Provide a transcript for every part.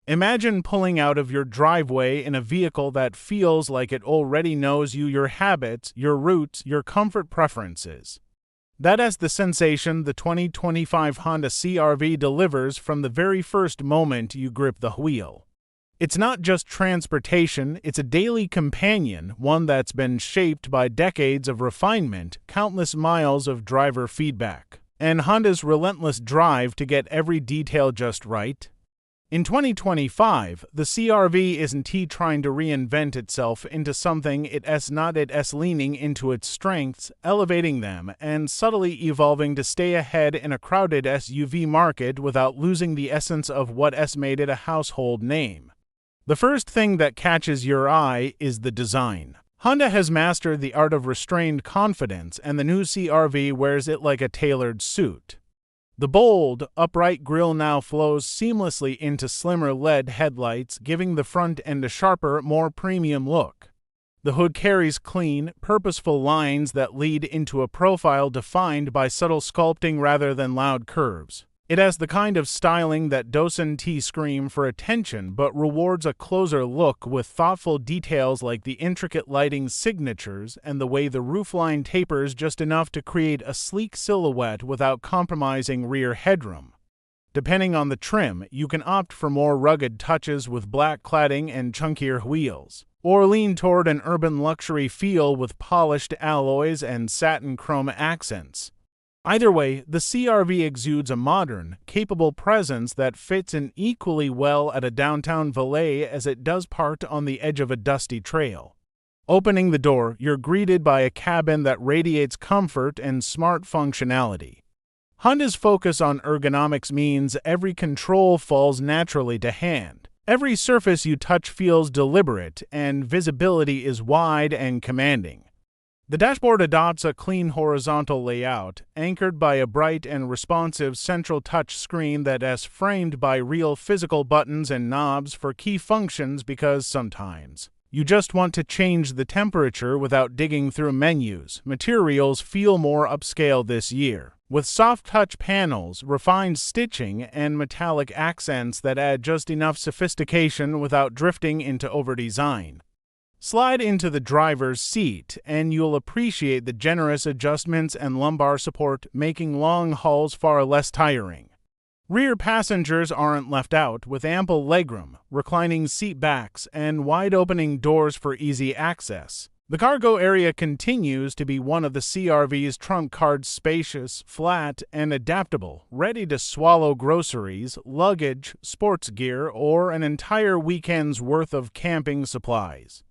Imagine pulling out of your driveway in a vehicle that feels like it already knows you, your habits, your routes, your comfort preferences. That is the sensation the 2025 Honda CR-V delivers from the very first moment you grip the wheel. It's not just transportation, it's a daily companion, one that's been shaped by decades of refinement, countless miles of driver feedback, and Honda's relentless drive to get every detail just right. In 2025, the CR-V isn't trying to reinvent itself into something it's not. It's leaning into its strengths, elevating them, and subtly evolving to stay ahead in a crowded SUV market without losing the essence of what's made it a household name. The first thing that catches your eye is the design. Honda has mastered the art of restrained confidence, and the new CR-V wears it like a tailored suit. The bold, upright grille now flows seamlessly into slimmer LED headlights, giving the front end a sharper, more premium look. The hood carries clean, purposeful lines that lead into a profile defined by subtle sculpting rather than loud curves. It has the kind of styling that doesn't scream for attention but rewards a closer look with thoughtful details like the intricate lighting signatures and the way the roofline tapers just enough to create a sleek silhouette without compromising rear headroom. Depending on the trim, you can opt for more rugged touches with black cladding and chunkier wheels, or lean toward an urban luxury feel with polished alloys and satin chrome accents. Either way, the CR-V exudes a modern, capable presence that fits in equally well at a downtown valet as it does parked on the edge of a dusty trail. Opening the door, you're greeted by a cabin that radiates comfort and smart functionality. Honda's focus on ergonomics means every control falls naturally to hand. Every surface you touch feels deliberate, and visibility is wide and commanding. The dashboard adopts a clean horizontal layout, anchored by a bright and responsive central touch screen that is framed by real physical buttons and knobs for key functions, because sometimes you just want to change the temperature without digging through menus. Materials feel more upscale this year, with soft touch panels, refined stitching, and metallic accents that add just enough sophistication without drifting into overdesign. Slide into the driver's seat, and you'll appreciate the generous adjustments and lumbar support, making long hauls far less tiring. Rear passengers aren't left out, with ample legroom, reclining seat backs, and wide-opening doors for easy access. The cargo area continues to be one of the CR-V's trump cards: spacious, flat, and adaptable, ready to swallow groceries, luggage, sports gear, or an entire weekend's worth of camping supplies.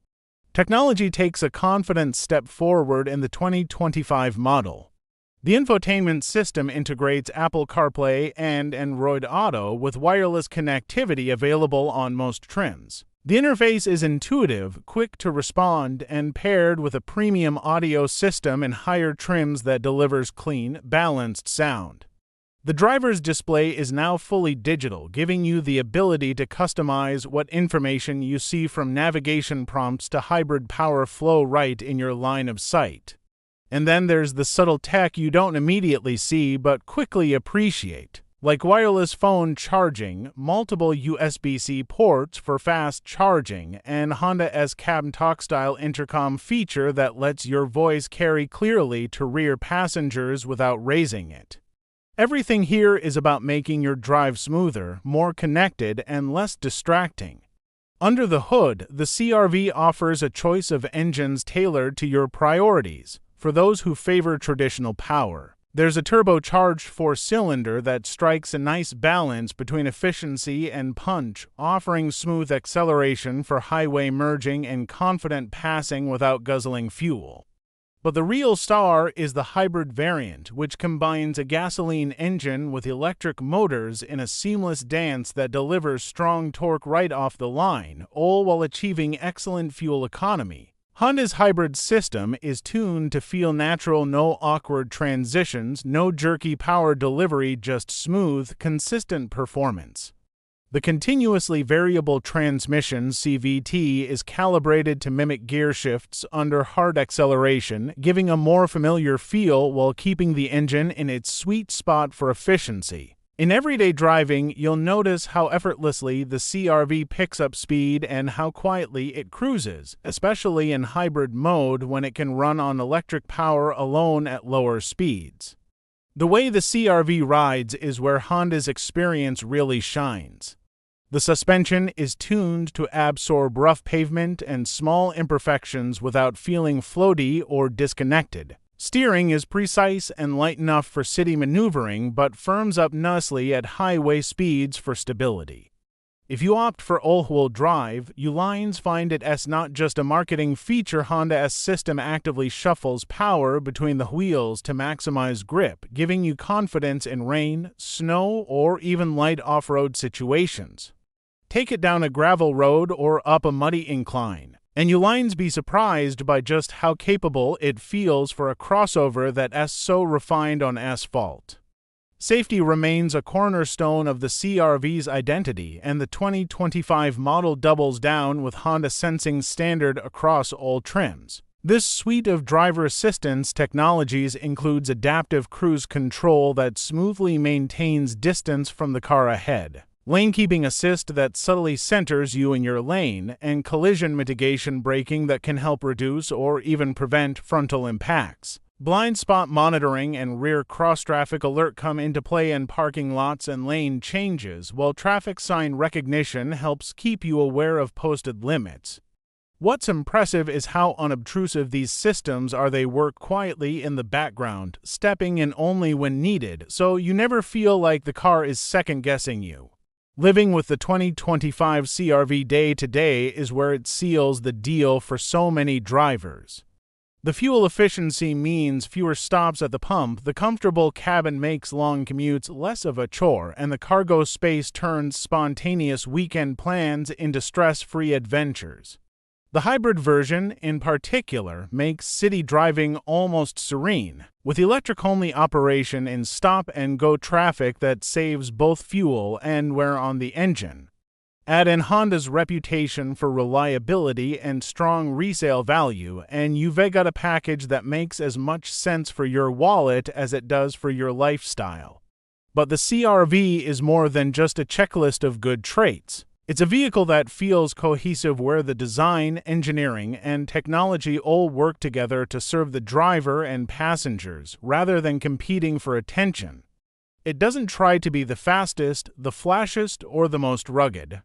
Technology takes a confident step forward in the 2025 model. The infotainment system integrates Apple CarPlay and Android Auto with wireless connectivity available on most trims. The interface is intuitive, quick to respond, and paired with a premium audio system in higher trims that delivers clean, balanced sound. The driver's display is now fully digital, giving you the ability to customize what information you see, from navigation prompts to hybrid power flow, right in your line of sight. And then there's the subtle tech you don't immediately see but quickly appreciate, like wireless phone charging, multiple USB-C ports for fast charging, and Honda's cabin talk-style intercom feature that lets your voice carry clearly to rear passengers without raising it. Everything here is about making your drive smoother, more connected, and less distracting. Under the hood, the CR-V offers a choice of engines tailored to your priorities. For those who favor traditional power, there's a turbocharged four-cylinder that strikes a nice balance between efficiency and punch, offering smooth acceleration for highway merging and confident passing without guzzling fuel. But the real star is the hybrid variant, which combines a gasoline engine with electric motors in a seamless dance that delivers strong torque right off the line, all while achieving excellent fuel economy. Honda's hybrid system is tuned to feel natural, no awkward transitions, no jerky power delivery, just smooth, consistent performance. The continuously variable transmission (CVT) is calibrated to mimic gear shifts under hard acceleration, giving a more familiar feel while keeping the engine in its sweet spot for efficiency. In everyday driving, you'll notice how effortlessly the CR-V picks up speed and how quietly it cruises, especially in hybrid mode when it can run on electric power alone at lower speeds. The way the CR-V rides is where Honda's experience really shines. The suspension is tuned to absorb rough pavement and small imperfections without feeling floaty or disconnected. Steering is precise and light enough for city maneuvering, but firms up nicely at highway speeds for stability. If you opt for all-wheel drive, you lines find it as not just a marketing feature. Honda's system actively shuffles power between the wheels to maximize grip, giving you confidence in rain, snow, or even light off-road situations. Take it down a gravel road or up a muddy incline, and you lines be surprised by just how capable it feels for a crossover that's so refined on asphalt. Safety remains a cornerstone of the CR-V's identity, and the 2025 model doubles down with Honda sensing standard across all trims. This suite of driver assistance technologies includes adaptive cruise control that smoothly maintains distance from the car ahead, lane keeping assist that subtly centers you in your lane, and collision mitigation braking that can help reduce or even prevent frontal impacts. Blind spot monitoring and rear cross-traffic alert come into play in parking lots and lane changes, while traffic sign recognition helps keep you aware of posted limits. What's impressive is how unobtrusive these systems are. They work quietly in the background, stepping in only when needed, so you never feel like the car is second-guessing you. Living with the 2025 CR-V day-to-day is where it seals the deal for so many drivers. The fuel efficiency means fewer stops at the pump, the comfortable cabin makes long commutes less of a chore, and the cargo space turns spontaneous weekend plans into stress-free adventures. The hybrid version, in particular, makes city driving almost serene, with electric-only operation in stop-and-go traffic that saves both fuel and wear on the engine. Add in Honda's reputation for reliability and strong resale value, and you've got a package that makes as much sense for your wallet as it does for your lifestyle. But the CR-V is more than just a checklist of good traits. It's a vehicle that feels cohesive, where the design, engineering, and technology all work together to serve the driver and passengers, rather than competing for attention. It doesn't try to be the fastest, the flashiest, or the most rugged.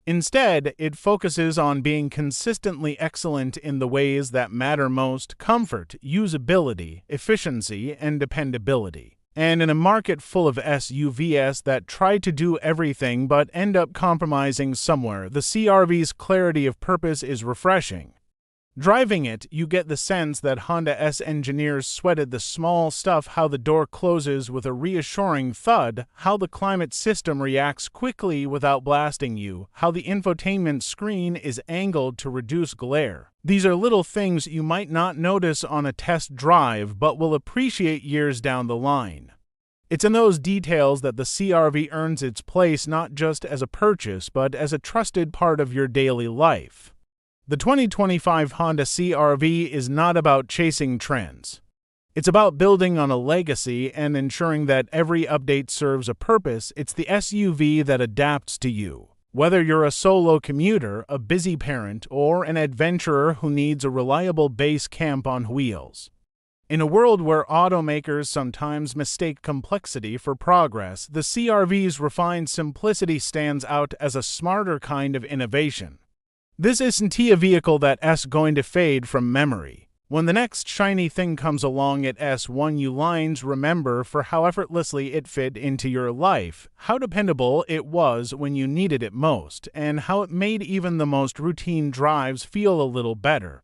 Instead, it focuses on being consistently excellent in the ways that matter most: comfort, usability, efficiency, and dependability. And in a market full of SUVs that try to do everything but end up compromising somewhere, the CR-V's clarity of purpose is refreshing. Driving it, you get the sense that Honda's engineers sweated the small stuff: how the door closes with a reassuring thud, how the climate system reacts quickly without blasting you, how the infotainment screen is angled to reduce glare. These are little things you might not notice on a test drive, but will appreciate years down the line. It's in those details that the CR-V earns its place, not just as a purchase, but as a trusted part of your daily life. The 2025 Honda CR-V is not about chasing trends. It's about building on a legacy and ensuring that every update serves a purpose. It's the SUV that adapts to you. Whether you're a solo commuter, a busy parent, or an adventurer who needs a reliable base camp on wheels. In a world where automakers sometimes mistake complexity for progress, the CR-V's refined simplicity stands out as a smarter kind of innovation. This isn't a vehicle that's going to fade from memory. When the next shiny thing comes along, it's one you lines remember for how effortlessly it fit into your life, how dependable it was when you needed it most, and how it made even the most routine drives feel a little better.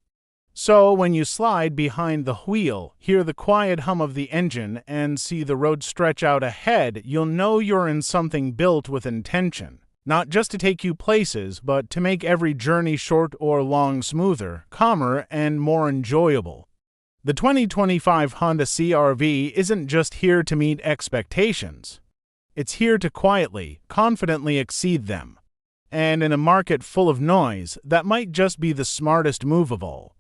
So when you slide behind the wheel, hear the quiet hum of the engine, and see the road stretch out ahead, you'll know you're in something built with intention. Not just to take you places, but to make every journey, short or long, smoother, calmer, and more enjoyable. The 2025 Honda CR-V isn't just here to meet expectations. It's here to quietly, confidently exceed them. And in a market full of noise, that might just be the smartest move of all.